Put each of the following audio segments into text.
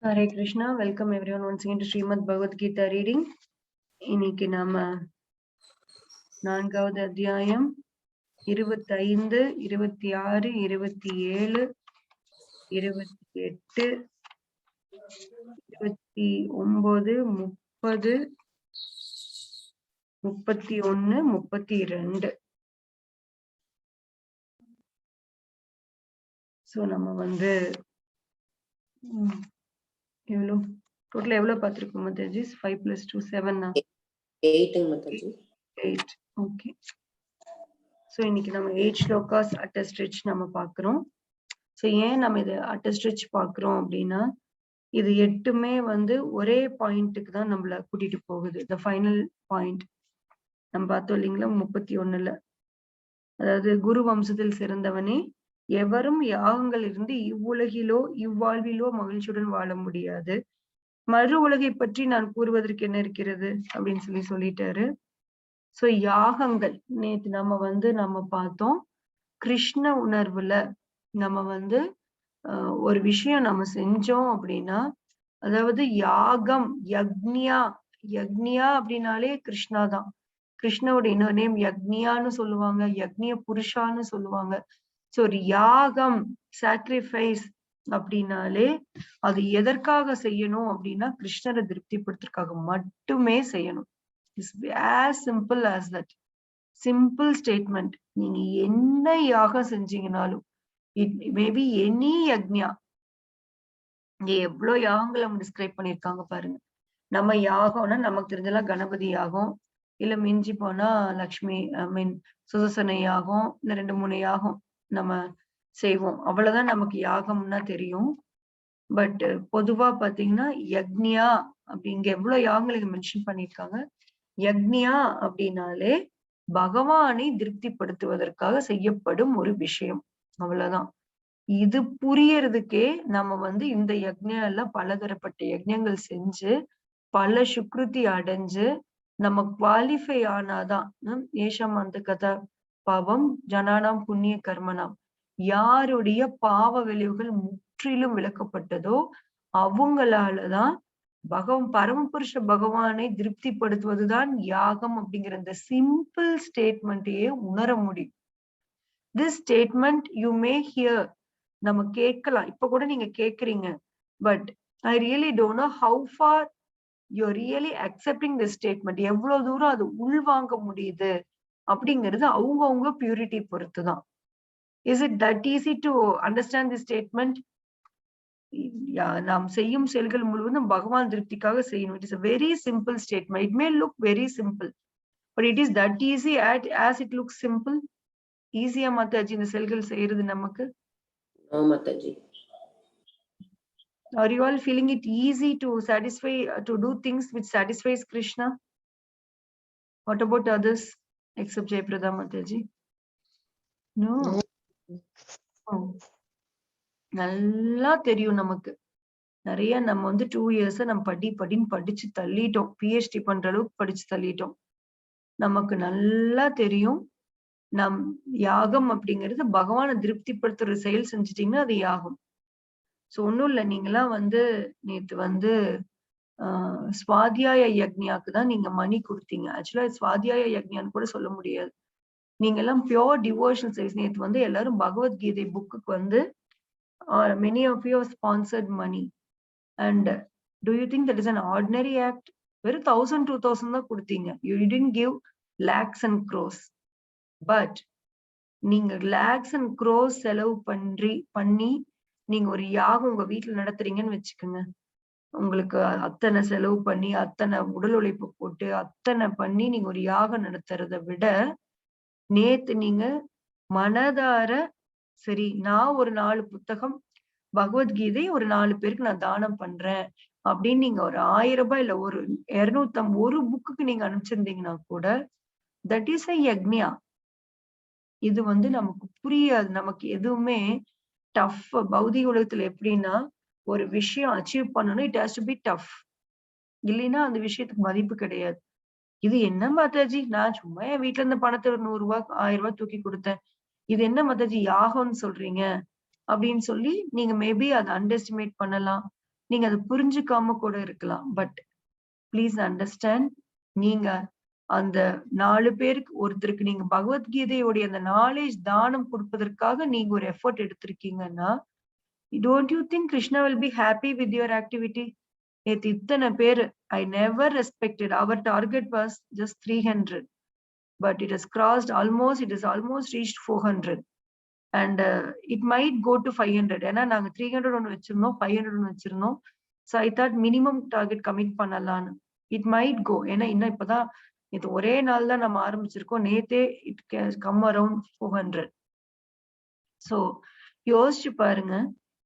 Hare Krishna, welcome everyone once again to Srimad Bhagavad Gita reading. இன்னைக்கு நாம 4வது அத்தியாயம் 25, 26, 27, 28, 29, 30, 31, 32. So நம்ம எவ்வளோ டோட்டல் எவ்வளவு பார்த்திருக்கோம் மாதாஜி? 5 + 2 7 8. ஓகே. ஸோ இன்னைக்கு நம்ம 8 ஸ்லோகாஸ் அட் அ ஸ்ட்ரெச் நம்ம பார்க்குறோம். ஸோ ஏன் நம்ம இது அட் அ ஸ்ட்ரெச் பார்க்குறோம் அப்படின்னா, இது 8மே ஒரே பாயிண்ட்டுக்கு தான் நம்மள கூட்டிட்டு போகுது. த ஃபைனல் பாயிண்ட் நம்ம பார்த்தோம் இல்லைங்களா 31ல. அதாவது குரு வம்சத்தில் சிறந்தவனே, எவரும் யாகங்கள் இருந்து இவ்வுலகிலோ இவ்வாழ்விலோ மகிழ்ச்சியுடன் வாழ முடியாது. மறு உலகை பற்றி நான் கூறுவதற்கு என்ன இருக்கிறது அப்படின்னு சொல்லிட்டாரு. சோ யாகங்கள் நேத்து நம்ம பார்த்தோம். கிருஷ்ண உணர்வுல நம்ம ஒரு விஷயம் நம்ம செஞ்சோம் அப்படின்னா, அதாவது யாகம் யக்ஞா அப்படின்னாலே கிருஷ்ணா தான். கிருஷ்ணோட இன்னொரு நேம் யக்ஞான்னு சொல்லுவாங்க, யக்ஞ புருஷான்னு சொல்லுவாங்க. சோ ஒரு யாகம் சாக்ரிஃபைஸ் அப்படின்னாலே அது எதற்காக செய்யணும் அப்படின்னா கிருஷ்ணரை திருப்திப்படுத்துறதுக்காக மட்டுமே செய்யணும். It's as simple as that. Simple statement. நீங்க என்ன யாகம் செஞ்சீங்கனாலும், இட் மேபி எனி யக்ஞா. இங்க எவ்வளவு யாகங்களை டிஸ்கிரைப் பண்ணிருக்காங்க பாருங்க. நம்ம யாகம்னா நமக்கு தெரிஞ்சலாம் கணபதி யாகம், இல்ல மிஞ்சி போனா லக்ஷ்மி சுதர்சன யாகம், இந்த 2-3 யாகம் நம்ம செய்வோம். அவ்வளவுதான் நமக்கு யாகம்னா தெரியும். பட் பொதுவா பாத்தீங்கன்னா யக்ஞா அப்படிங்க எவ்வளவு யாகங்களை மென்ஷன் பண்ணிருக்காங்க. யக்ஞா அப்படின்னாலே பகவானை திருப்திப்படுத்துவதற்காக செய்யப்படும் ஒரு விஷயம், அவ்வளவுதான். இது புரியறதுக்கே நம்ம இந்த யக்ஞால பலதரப்பட்ட யக்ஞங்கள் செஞ்சு பல சுக்ருதி அடைஞ்சு நம்ம குவாலிஃபை ஆனாதான் ஏஷம் அந்த கதா பாவம் ஜனானாம் புண்ணிய கர்மனாம். யாருடைய பாவ விளைவுகள் முற்றிலும் விளக்கப்பட்டதோ அவங்களாலதான் பரமபுருஷ பகவானை திருப்திப்படுத்துவதுதான் யாகம் அப்படிங்கிற இந்த சிம்பிள் ஸ்டேட்மெண்ட்டையே உணர முடியும். This statement you may here. நம்ம கேட்கலாம், இப்ப கூட நீங்க கேக்குறீங்க. But I really don't know how for you really accepting this statement. எவ்வளவு தூரம் அது உள்வாங்க முடியுது அப்படிங்கிறது அவங்கவுங்க பியூரிட்டி பொறுத்துதான். Is it that easy to understand the statement? நாம் செய்யும் செயல்கள் முழுவதும் பகவான் திருப்திக்காக செய்யணும். It is a very simple statement. It may look very simple, but it is that easy as it looks simple. ஈஸியா மாதாஜி இந்த செயல்கள் செய்யறது நமக்கு? Mataji. Are you all feeling it easy to satisfy, to do things which satisfies Krishna? What about others except Jayprada Mataji? No. Oh. நல்லா தெரியும் நமக்கு. நிறைய நம்ம 2 years நம்ம படின்னு படிச்சு தள்ளிட்டோம். PhD பண்ற அளவுக்கு படிச்சு தள்ளிட்டோம். நமக்கு நல்லா தெரியும் நம் யாகம் அப்படிங்கிறது பகவானை திருப்திப்படுத்துற செயல் செஞ்சிட்டீங்கன்னா அது யாகம். சோ ஒண்ணும் இல்ல, நீங்கெல்லாம் நேத்து ஸ்வாத்தியாய யக்ஞாக்கு தான் நீங்க மணி கொடுத்தீங்க. ஆக்சுவலா ஸ்வாத்தியாய யக்ஞான்னு கூட சொல்ல முடியாது. நீங்க எல்லாம் பியோர் டிவோஷனல் சர்வீஸ். நேத்து எல்லாரும் பகவத்கீதை புக்குக்கு many of you have sponsored money. And do you think that is an ordinary act? வெறும் 1000-2000 தான் கொடுத்தீங்க. You didn't give lakhs and crores. But நீங்க lakhs and crores செலவு பண்ணி நீங்க ஒரு யாகம் உங்க வீட்டுல நடத்துறீங்கன்னு வச்சுக்கோங்க. உங்களுக்கு அத்தனை செலவு பண்ணி, அத்தனை உடல் உழைப்பு போட்டு, அத்தனை பண்ணி நீங்க ஒரு யாகம் நடத்துறதை விட, நேத்து நீங்க மனதார சரி நான் ஒரு 4 புத்தகம் பகவத்கீதை ஒரு 4 பேருக்கு நான் தானம் பண்றேன் அப்படின்னு நீங்க ஒரு 1000 ரூபாய் இல்ல ஒரு 250 ஒரு புக்குக்கு நீங்க அனுப்பிச்சிருந்தீங்கன்னா கூட தட் இஸ் a யக்ஞா. இது நமக்கு புரியாது. நமக்கு எதுவுமே டஃப். பௌதிக உலகத்துல எப்படின்னா ஒரு விஷயம் அச்சீவ் பண்ணணும், it has to be tough. இல்லைன்னா அந்த விஷயத்துக்கு மதிப்பு கிடையாது. இது என்ன மாதாஜி, நான் சும்மா என் வீட்டுல இருந்த பணத்தை ஒரு 100 ரூபாய் 1000 ரூபாய் தூக்கி கொடுத்தேன், இது என்ன மாதாஜி யாகம்னு சொல்றீங்க அப்படின்னு சொல்லி நீங்க மேபி அதை அண்டர் எஸ்டிமேட் பண்ணலாம். நீங்க அதை புரிஞ்சுக்காம கூட இருக்கலாம். பட் ப்ளீஸ் அண்டர்ஸ்டாண்ட், நீங்க அந்த 4 பேருக்கு ஒருத்தருக்கு நீங்க பகவத்கீதையோடைய அந்த நாலேஜ் தானம் கொடுப்பதற்காக நீங்க ஒரு எஃபோர்ட் எடுத்திருக்கீங்கன்னா, don't you think Krishna will be happy with your activity? நேத்து இத்தனை பேரு, ஐ நெவர் ரெஸ்பெக்டட். அவர் target was just 300, but it has crossed almost, it has almost reached 400, and it might go to 500. ஏன்னா நாங்க 300 ஒன்று வச்சிருந்தோம், 500 ஒன்று வச்சிருந்தோம். So I thought minimum target commit பண்ணலான்னு. இட் மைட் கோ, ஏன்னா இன்னும் இப்பதான் இது ஒரே நாள் தான் நம்ம ஆரம்பிச்சிருக்கோம். நேத்தே இட் கம் அரௌண்ட் 400. ஸோ யோசிச்சு பாருங்க,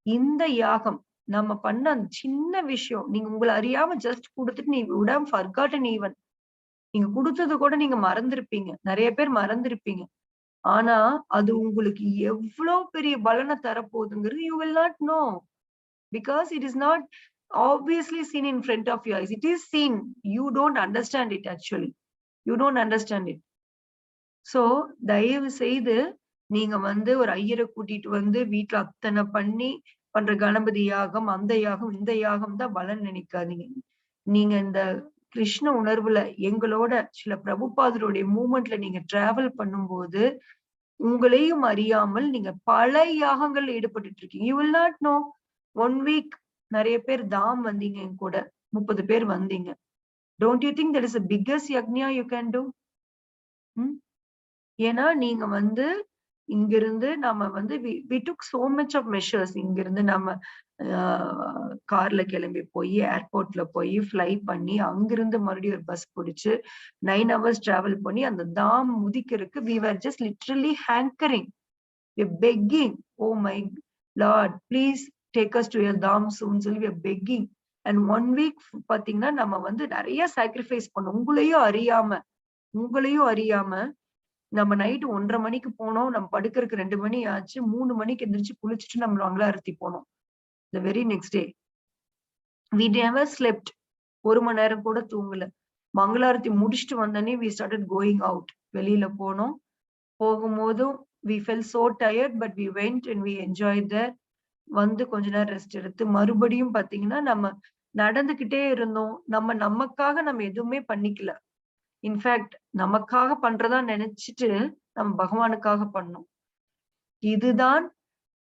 இந்த யாகம் நம்ம பண்ண அந்த சின்ன விஷயம், நீங்க உங்களை அறியாம ஜஸ்ட் கொடுத்துட்டு நீ விடாம ஃபர்காட்டன் ஈவன், நீங்க கொடுத்தது கூட நீங்க மறந்திருப்பீங்க, நிறைய பேர் மறந்திருப்பீங்க. ஆனா அது உங்களுக்கு எவ்வளவு பெரிய பலனை தரப்போகுதுங்கிறது you will not know, because it is not obviously seen in front of your eyes. It is seen, you don't understand it. Actually you don't understand it. So தயவு செய்து நீங்க வந்து ஒரு ஐயரை கூட்டிட்டு வந்து வீட்டுல அத்தனை பண்ணி பண்ற கணபதி யாகம், அந்த யாகம், இந்த யாகம் தான் பலன் நினைக்காதீங்க. நீங்க இந்த கிருஷ்ண உணர்வுல எங்களோட சில பிரபுபாதருடைய மூமெண்ட்ல நீங்க டிராவல் பண்ணும்போது உங்களையும் அறியாமல் நீங்க பல யாகங்கள் ஈடுபட்டு இருக்கீங்க. You will not know. 1 week நிறைய பேர் தாம் வந்தீங்க, என் கூட 30 பேர் வந்தீங்க. Don't you think that is a biggest yagna you can do? ஏன்னா நீங்க வந்து இங்கிருந்து நம்ம வந்து we took so much of measures. இங்கிருந்து நம்ம கார்ல கிளம்பி போய் ஏர்போர்ட்ல போய் ஃப்ளை பண்ணி அங்கிருந்து மறுபடியும் ஒரு பஸ் பிடிச்சு 9 hours டிராவல் பண்ணி அந்த தாம் முதிக்கிறதுக்கு we were just literally hankering, we were begging, oh my lord please take us to your dham soon, சொல்லி we are begging. And 1 week பாத்தீங்கன்னா நம்ம வந்து நிறைய சாக்ரிஃபைஸ் பண்ணோம். உங்களையும் அறியாம நம்ம நைட்டு 1:30 மணிக்கு போனோம், நம்ம படுக்கிறதுக்கு 2 மணி ஆச்சு. 3 மணிக்கு எந்திரிச்சு குளிச்சுட்டு நம்ம மங்களாரத்தி போனோம். the very next day we never slept. 1 மணி நேரம் கூட தூங்கல. மங்களாரத்தி முடிச்சுட்டு வந்தனே we started going out. வெளியில போனோம். போகும்போதும் we felt so tired, but we went and we enjoyed there. வந்து கொஞ்ச நேரம் ரெஸ்ட் எடுத்து மறுபடியும் பாத்தீங்கன்னா நம்ம நடந்துகிட்டே இருந்தோம். நமக்காக நம்ம எதுவுமே பண்ணிக்கல. இன்ஃபேக்ட் நமக்காக பண்றதா நினைச்சிட்டு நம்ம பகவானுக்காக பண்ணோம். இதுதான்,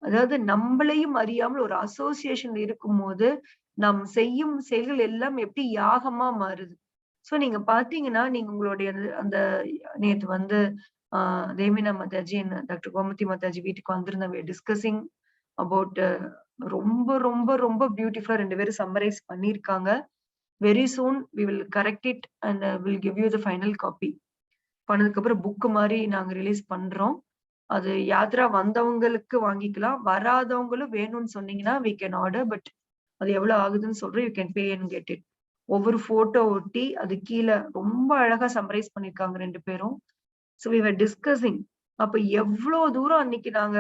அதாவது நம்மளையும் அறியாமல் ஒரு அசோசியேஷன் இருக்கும் போது நாம் செய்யும் செயல்கள் எல்லாம் எப்படி யாகமா மாறுது. சோ நீங்க பாத்தீங்கன்னா நீங்க உங்களுடைய அந்த நேத்து வந்து தேமினா மாதாஜி, டாக்டர் கோமதி மாதாஜி வீட்டுக்கு வந்திருந்த டிஸ்கசிங் அபவுட் ரொம்ப ரொம்ப ரொம்ப பியூட்டிஃபுல்லா 2 பேரும் சம்மரைஸ் பண்ணிருக்காங்க. Very soon we will correct it and will give you the final copy. பண்ணதுக்கு அப்புறம் புக் மாதிரி நாங்க ரிலீஸ் பண்றோம். அது யாத்ரா வந்தவங்களுக்கு வாங்கிக்கலாம், வராதவங்களும் வேணும்னு சொன்னீங்கன்னா we can order, but அது எவ்வளவு ஆகுதுன்னு சொல்றேன், you can pay and get it. ஒவ்வொரு போட்டோ ஒட்டி அது கீழே ரொம்ப அழகா சம்மரைஸ் பண்ணிருக்காங்க 2 பேரும். So we were discussing. அப்ப எவ்வளவு தூரம் அன்னைக்கு நாங்க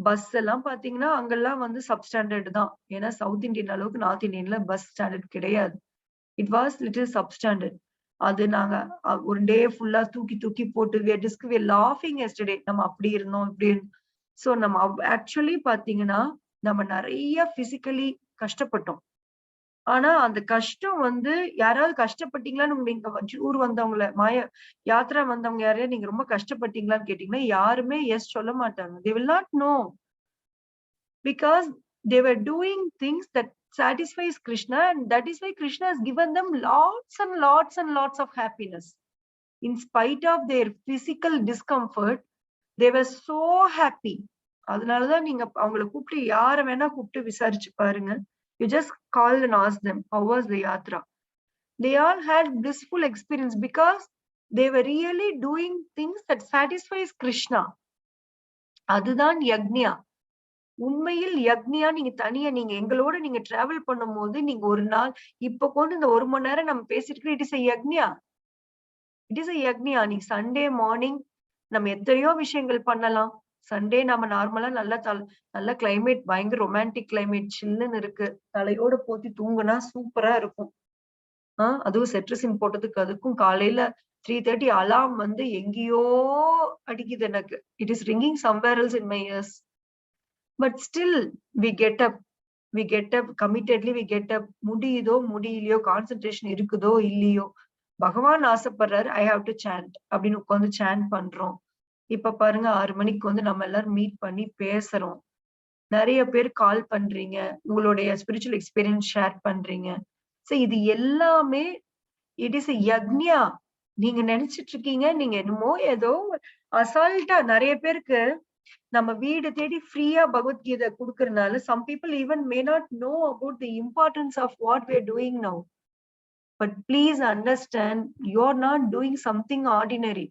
பஸ் எல்லாம் பாத்தீங்கன்னா அங்கெல்லாம் வந்து சப்ஸ்டாண்டர்ட் தான். ஏன்னா சவுத் இந்தியன் அளவுக்கு நார்த் இந்தியன்ல பஸ் ஸ்டாண்டர்ட் கிடையாது. It was little substandard. அது நாங்க ஒரு டே ஃபுல்லா தூக்கி போட்டு லாஃபிங் எஸ்டர்டே. நம்ம அப்படி இருந்தோம் இப்படி இருந்தோம். ஸோ நம்ம ஆக்சுவலி பாத்தீங்கன்னா நம்ம நிறைய பிசிக்கலி கஷ்டப்பட்டோம். ஆனா அந்த கஷ்டம் வந்து யாராவது கஷ்டப்பட்டீங்களான்னு நீங்க டூர் வந்தவங்கள யாத்திரை வந்தவங்க யாரையா நீங்க ரொம்ப கஷ்டப்பட்டீங்களான்னு கேட்டீங்கன்னா யாருமே எஸ் சொல்ல மாட்டாங்க. they will not know, because they were doing things that satisfies Krishna, and that is why Krishna has given them lots and lots and lots of happiness. In spite of their physical discomfort, they were so happy. அதனாலதான் நீங்க அவங்களை கூப்பிட்டு யார வேணா கூப்பிட்டு விசாரிச்சு பாருங்க. You just call and ask them, how was the yatra? They all had blissful experience because they were really doing things that satisfies Krishna. அதுதான் யக்ஞா. உண்மையில் யக்ஞா நீங்க தனியா நீங்க எங்களோட நீங்க டிராவல் பண்ணும் போது நீங்க ஒரு நாள் இப்ப கொண்டு இந்த 1 மணி நேரம் நம்ம பேசிட்டு it is a yagna. It is a yagna. நீ சண்டே மார்னிங் நம்ம எத்தனையோ விஷயங்கள் பண்ணலாம். சண்டே நம்ம நார்மலா நல்ல கிளைமேட், பயங்கர ரொமான்டிக் கிளைமேட், சில்லுன்னு இருக்கு, தலையோட போத்தி தூங்குனா சூப்பரா இருக்கும். அதுவும் செட்ரிசின் போட்டதுக்கு அதுக்கும் காலையில 3:30 அலாம் வந்து எங்கேயோ அடிக்குது எனக்கு. It is ringing somewhere else in my years. But still we get up we get up committedly, we get up, முடியுதோ முடியலையோ, கான்சென்ட்ரேஷன் இருக்குதோ இல்லையோ, பகவான் ஆசைப்படுறாரு, ஐ ஹாவ் டு சாண்ட் அப்படின்னு உட்காந்து சாண்ட் பண்றோம். இப்ப பாருங்க 6 மணிக்கு வந்து நம்ம எல்லாரும் மீட் பண்ணி பேசுறோம். நிறைய பேர் கால் பண்றீங்க, உங்களுடைய ஸ்பிரிச்சுவல் எக்ஸ்பீரியன்ஸ் ஷேர் பண்றீங்க. சோ இது எல்லாமே இட் இஸ் யக்ஞா. நீங்க நினைச்சிட்டு இருக்கீங்க நீங்க என்னமோ ஏதோ அசால்ட்டா. நிறைய பேருக்கு நம்ம வீடு தேடி ஃப்ரீயா பகவத்கீதை கொடுக்கறதுனால some people even may not know about the importance of what we are doing now. But please understand, you are not doing something ordinary.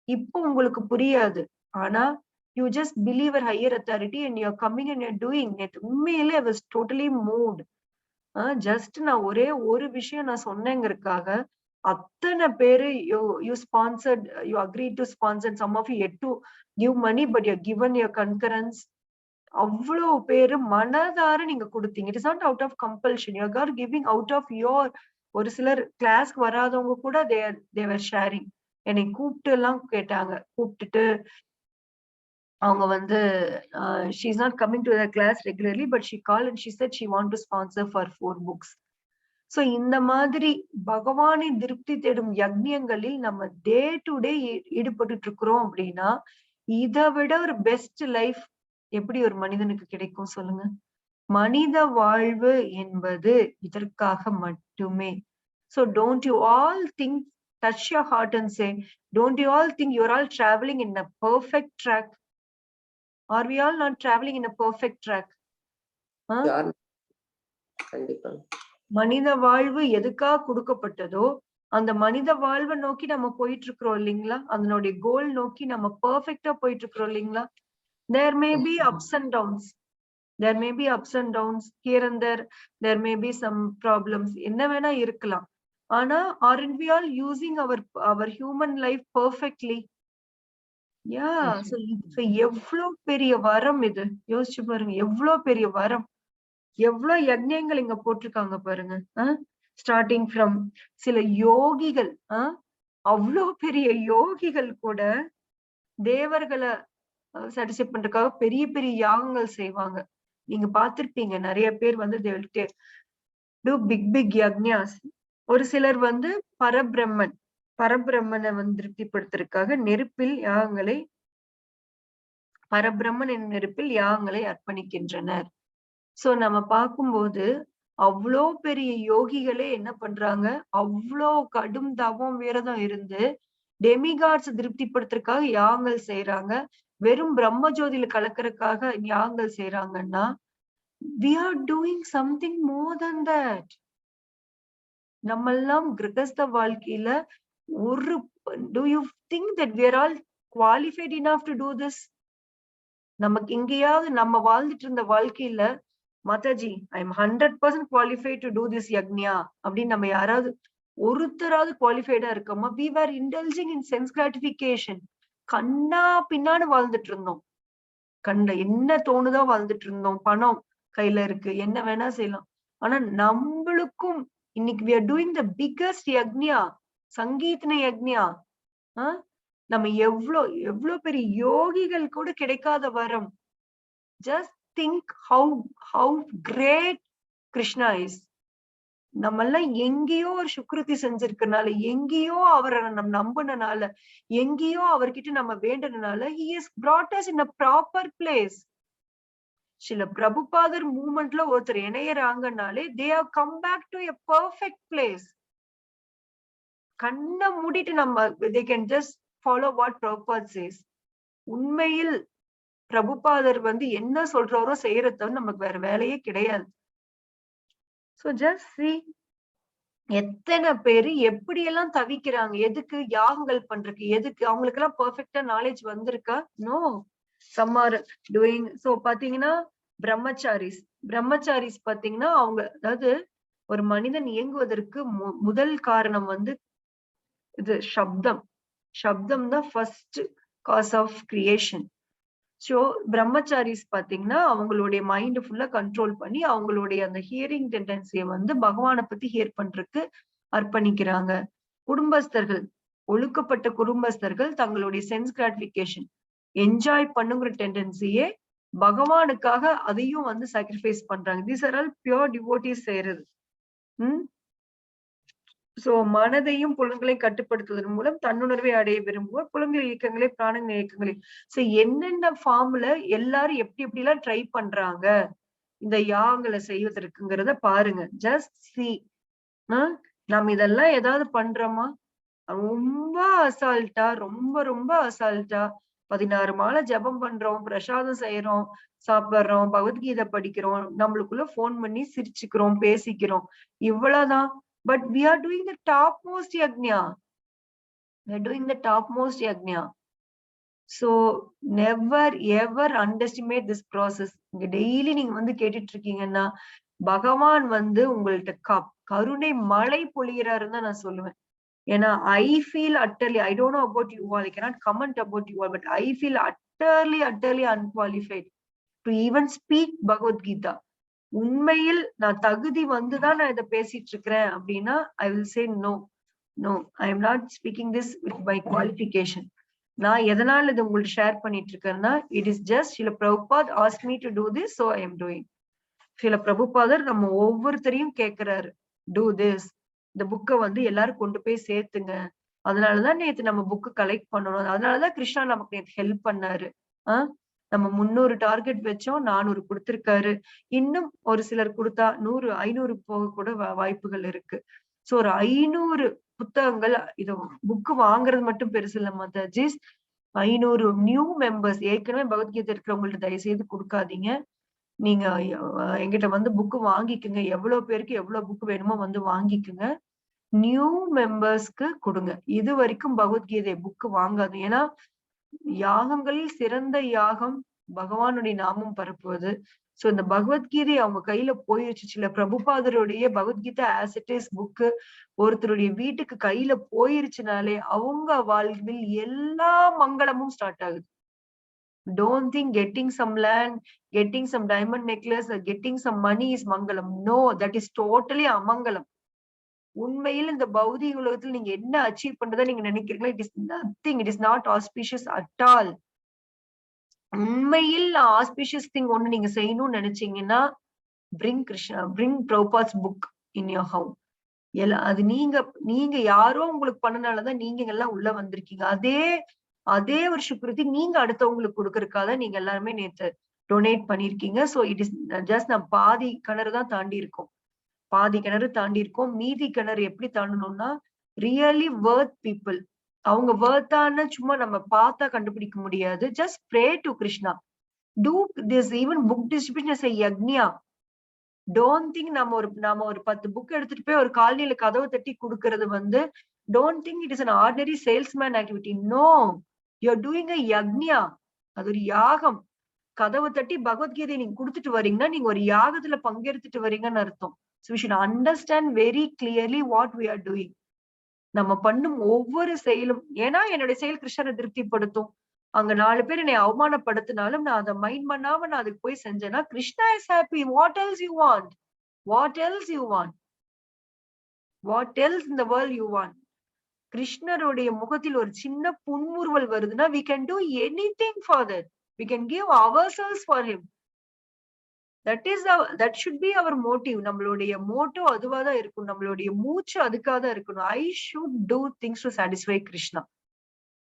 இப்போ உங்களுக்கு புரியாது. ஆனா you just believe a higher authority and you are coming and you are doing it. உண்மையிலே I was totally moved. Just நான் ஒரே ஒரு விஷயம் நான் சொன்னேங்கிறதுக்காக அத்தனை பேரு you sponsored, you agreed to sponsor, some of you yet to give money but you have given your concurrence. அவ்வளவு பேரு மனதார நீங்க கொடுத்தீங்க. It is not out of compulsion, you are giving out of your. ஒரு சிலர் கிளாஸ்க்கு வராதவங்க கூட தேவர் sharing. என்னை கூப்பிட்டு எல்லாம் கேட்டாங்க. கூப்பிட்டுட்டு அவங்க வந்து she is not coming to the class regularly but she called and she said she want to sponsor for 4 books. So இந்த மாதிரி பகவானை திருப்தி தேடும் யக்ஞங்களில் நம்ம டே டு டே ஈடுபட்டு இருக்கிறோம் அப்படின்னா இதை விட ஒரு பெஸ்ட் லைஃப் எப்படி ஒரு மனிதனுக்கு கிடைக்கும் சொல்லுங்க. மனித வாழ்வு என்பது இதற்காக மட்டுமே. So don't you all think, touch your heart and say, don't you all think you're all traveling in a perfect track? Are we all not traveling in a perfect track? கண்டிப்பா. மனித வாழ்வு எதுக்காக கொடுக்கப்பட்டதோ அந்த மனித வாழ்வை நோக்கி நம்ம போயிட்டு இருக்கிறோம் இல்லைங்களா? அதனுடைய கோல் நோக்கி நம்ம பெர்ஃபெக்ட்டா போயிட்டு இருக்கிறோம் இல்லைங்களா? There may be ups and downs. There may be ups and downs here and there. There may be some problems. என்ன வேணா இருக்கலாம். ஆனா aren't we all using our human life perfectly? Yeah. So எவ்வளவு பெரிய வரம் இது. யோசிச்சு பாருங்க, எவ்வளவு பெரிய வரம். எவ்வளவு யக்ஞங்கள் இங்க போட்டிருக்காங்க பாருங்க. ஸ்டார்டிங் ஃப்ரம் சில யோகிகள், அவ்வளவு பெரிய யோகிகள் கூட தேவர்களை சாட்டிஸ்ஃபை பண்றதுக்காக பெரிய பெரிய யாகங்கள் செய்வாங்க. நீங்க பார்த்திருப்பீங்க நிறைய பேர் வந்து they will do big yagnas. ஒரு சிலர் வந்து பரபிரம்மனை வந்து திருப்திப்படுத்துறதுக்காக நெருப்பில் யாகங்களை, பரபிரம்மன் நெருப்பில் யாகங்களை அர்ப்பணிக்கின்றனர். சோ நம்ம பார்க்கும்போது அவ்வளோ பெரிய யோகிகளே என்ன பண்றாங்க, அவ்வளோ கடும் தவம் விரதம் இருந்து டெமிகாட்ஸ் திருப்திப்படுத்துறதுக்காக யாகங்கள் செய்யறாங்க. வெறும் பிரம்ம ஜோதியில கலக்கறதுக்காக யாகங்கள் செய்யறாங்கன்னா we are doing something more than that. நம்ம எல்லாம் கிரகஸ்த வாழ்க்கையில ஒரு do you think that we are all qualified enough to do this? நமக்கு எங்கேயாவது நம்ம வாழ்ந்துட்டு இருந்த வாழ்க்கையில Mataji I am 100% qualified to do this yagnya அப்படின்னு நம்ம யாராவது ஒருத்தராவது குவாலிஃபைடா இருக்கோமா? we were indulging in sense gratification. கண்ணா பின்னான்னு வாழ்ந்துட்டு இருந்தோம். கண்ட என்ன தோணுதோ வாழ்ந்துட்டு இருந்தோம். பணம் கையில இருக்கு, என்ன வேணா செய்யலாம். ஆனா நம்மளுக்கும் இன்னைக்கு we are doing the biggest yagnya, சங்கீதன yagna. நம்ம எவ்வளவு பெரிய யோகிகள் கூட கிடைக்காத வரம். just think how great Krishna is. நம்ம எல்லாம் எங்கேயோ ஒரு சுக்ருதி செஞ்சிருக்கனால, எங்கேயோ அவரை நம்ம நம்பினால, எங்கேயோ அவர்கிட்ட நம்ம வேண்டனால he has brought us in a proper place. சில பிரபுபாதர் மூமெண்ட்ல ஒருத்தர் இணையறாங்கனாலே they have come back to a perfect place. கண்ணை மூடிட்டு நம்ம they can just follow what Prabhupada says. உண்மையில் பிரபுபாதர் வந்து என்ன சொல்றாரோ செய்யறத நமக்கு வேற வேலையே கிடையாது. So just see, எத்தனை பேரு எப்படி எல்லாம் தவிக்கிறாங்க. எதுக்கு? யாகங்கள் பண்றதுக்கு. எதுக்கு? அவங்களுக்கு எல்லாம் பெர்ஃபெக்ட்டா நாலேஜ் வந்திருக்கா? No. some are doing. so பாத்தீங்கன்னா பிரம்மச்சாரிஸ் பாத்தீங்கன்னா அவங்க, அதாவது ஒரு மனிதன் இயங்குவதற்கு முதல் காரணம் வந்து இது சப்தம் தான் first cause of creation. So brahmacharis பாத்தீங்கன்னா அவங்களுடைய மைண்ட் ஃபுல்லா கண்ட்ரோல் பண்ணி அவங்களுடைய அந்த ஹியரிங் டெண்டன்சியை வந்து பகவானை பத்தி ஹியர் பண்றதுக்கு அர்ப்பணிக்கிறாங்க. குடும்பஸ்தர்கள், ஒழுக்கப்பட்ட குடும்பஸ்தர்கள் தங்களுடைய சென்ஸ் கிராட்டிபிகேஷன் என்ஜாய் பண்ணுங்கிற டெண்டன்சியே பகவானுக்காக அதையும் வந்து சாக்ரிஃபைஸ் பண்றாங்க. These are all pure devotees செய்யறது. சோ மனதையும் புலன்களையும் கட்டுப்படுத்துவதன் மூலம் தன்னுணர்வை அடைய விரும்புவோர் புலன்கள் இயக்கங்களே பிராணங்கள் இயக்கங்களே. சோ என்னென்ன ஃபார்ம்ல எல்லாரும் எப்படி எப்படி எல்லாம் ட்ரை பண்றாங்க இந்த யாகங்களை செய்வதற்குங்கிறத பாருங்க. Just C. நம்ம இதெல்லாம் ஏதாவது பண்றோமா? ரொம்ப அசால்ட்டா, ரொம்ப ரொம்ப அசால்ட்டா 16 மாலை ஜபம் பண்றோம், பிரசாதம் செய்யறோம், சாப்பிடுறோம், பகவத்கீதை படிக்கிறோம், நம்மளுக்குள்ள போன் பண்ணி சிரிச்சுக்கிறோம், பேசிக்கிறோம், இவ்வளவுதான். But we are doing the topmost yajna. We are doing the topmost yajna. So never ever underestimate this process. இங்க டெய்லி நீங்க வந்து கேட்டுட்டு இருக்கீங்கன்னா பகவான் வந்து உங்கள்ட்ட கருணை மழை பொழிகிறாருன்னு தான் நான் சொல்லுவேன். ஏன்னா I feel utterly, I don't know about you all, I cannot comment about you all, but I feel utterly unqualified to even speak Bhagavad Gita. உண்மையில் நான் தகுதி வந்துதான் நான் இதை பேசிட்டு இருக்கிறேன் அப்படின்னா I will say no, I am not speaking this with my qualification. நான் எதனால இது உங்கள்ட்ட ஷேர் பண்ணிட்டு இருக்கேன்னா it is just Srila Prabhupada asked me to do this, so I am doing. Srila Prabhupada நம்ம ஒவ்வொருத்தரையும் கேட்கிறாரு, do this. இந்த புக்கை வந்து எல்லாரும் கொண்டு போய் சேர்த்துங்க. அதனாலதான் நேத்து நம்ம புக்கு கலெக்ட் பண்ணணும். அதனாலதான் கிருஷ்ணா நமக்கு நேத்து ஹெல்ப் பண்ணாரு. நம்ம 300 டார்கெட் வச்சோம், 400 கொடுத்திருக்காரு. இன்னும் ஒரு சிலர் கொடுத்தா 100 500 போக கூட வாய்ப்புகள் இருக்கு. சோ ஒரு 500 புத்தகங்கள், இது புக்கு வாங்குறது மட்டும் பெருசு இல்ல மாதாஜிஸ். 500 நியூ மெம்பர்ஸ், ஏற்கனவே பகவத்கீதை இருக்கிறவங்கள்ட்ட தயவு செய்து கொடுக்காதீங்க. நீங்க எங்கிட்ட வந்து புக்கு வாங்கிக்குங்க. எவ்வளவு பேருக்கு எவ்வளவு புக்கு வேணுமோ வந்து வாங்கிக்குங்க. நியூ மெம்பர்ஸ்க்கு கொடுங்க. இது வரைக்கும் பகவத்கீதை புக்கு வாங்காது. ஏன்னா யாகங்களில் சிறந்த யாகம் பகவானுடைய நாமம் பரப்புவது. சோ இந்த பகவத்கீதை அவங்க கையில போயிருச்சு. சில பிரபுபாதருடைய Bhagavad Gita as it is book ஒருத்தருடைய வீட்டுக்கு கையில போயிருச்சுனாலே அவங்க வாழ்வில் எல்லா மங்களமும் ஸ்டார்ட் ஆகுது. Don't think getting some land, getting some diamond necklace, or getting some money is mangalam. No, that is totally amangalam. உண்மையில் இந்த பௌதிக உலகத்தில் நீங்க என்ன அச்சீவ் பண்றதா நீங்க நினைக்கிறீங்களோ it is nothing, it is not auspicious at all. உண்மையில் ஆஸ்பிஷியஸ் திங் ஒண்ணு நீங்க செய்யணும்னு நினைச்சீங்கன்னா bring Prabhupada's book in your home. அது நீங்க யாரோ உங்களுக்கு பண்ணனாலதான் நீங்க எல்லாம் உள்ள வந்திருக்கீங்க. அதே ஒரு சுக்ருதி நீங்க அடுத்தவங்களுக்கு கொடுக்கறதுக்காக நீங்க எல்லாருமே நேத்து டொனேட் பண்ணிருக்கீங்க. சோ இட் இஸ் ஜஸ்ட் நான் பாதி கிணறு தான் தாண்டி இருக்கோம். மீதி கிணறு எப்படி தாண்டணும்னா ரியலி வர்த் பீப்புள். அவங்க வர்த்தான சும்மா நம்ம பார்த்தா கண்டுபிடிக்க முடியாது. Just pray to Krishna. Do this even book distribution is a yagna. Don't think நம்ம ஒரு 10 புக் எடுத்துட்டு போய் ஒரு காலனியில கதவை தட்டி கொடுக்கறது வந்து don't think it is an ordinary salesman activity. No, you are doing a yagnya. அது ஒரு யாகம். கதவை தட்டி பகவத்கீதை நீங்க கொடுத்துட்டு வரீங்கன்னா நீங்க ஒரு யாகத்துல பங்கெடுத்துட்டு வரீங்கன்னு அர்த்தம். So we should understand very clearly what we are doing. நம்ம பண்ணும் ஒவ்வொரு செயலும், ஏன்னா என்னுடைய செயல் கிருஷ்ணரை திருப்திப்படுத்தும். அங்க 4 பேர் என்னை அவமானப்படுத்தினாலும் நான் அதை மைண்ட் பண்ணாம நான் அதுக்கு போய் செஞ்சேன்னா Krishna is happy. What else you want? What else you want? What else in the world you want? கிருஷ்ணருடைய முகத்தில் ஒரு சின்ன புன்முறுவல் வருதுன்னா we can do anything for that. We can give ourselves for him. That should be our motive. நம்மளுடைய Moto அதுவாதான் இருக்கும். நம்மளுடைய மூச்சு அதுக்காக தான் இருக்கணும். I should do things to satisfy Krishna.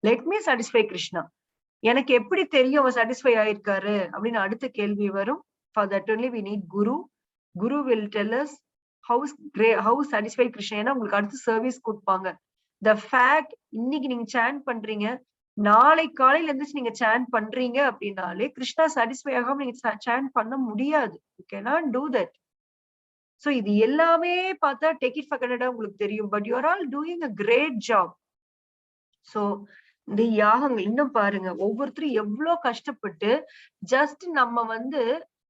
Let me satisfy Krishna. எனக்கு எப்படி தெரியும் அவர் சாட்டிஸ்ஃபை ஆயிருக்காரு அப்படின்னு அடுத்த கேள்வி வரும். For that only we need Guru. Guru will tell us how satisfy Krishna. ஏன்னா உங்களுக்கு அடுத்த சர்வீஸ் கொடுப்பாங்க. The fact இன்னைக்கு நீங்க சாண்ட் பண்றீங்க, நாளை காலையில இருந்துச்சு நீங்க சாண்ட் பண்றீங்க அப்படின்னாலே கிருஷ்ணா சாட்டிஸ்ஃபை ஆகாம நீங்க சாண்ட் பண்ண முடியாது. You cannot do that. So இது எல்லாமே பார்த்தா take it for granted உங்களுக்கு தெரியும். But you are all doing a great job. So இந்த யாகங்கள் இன்னும் பாருங்க, ஒவ்வொருத்தரும் எவ்வளவு கஷ்டப்பட்டு ஜஸ்ட் நம்ம வந்து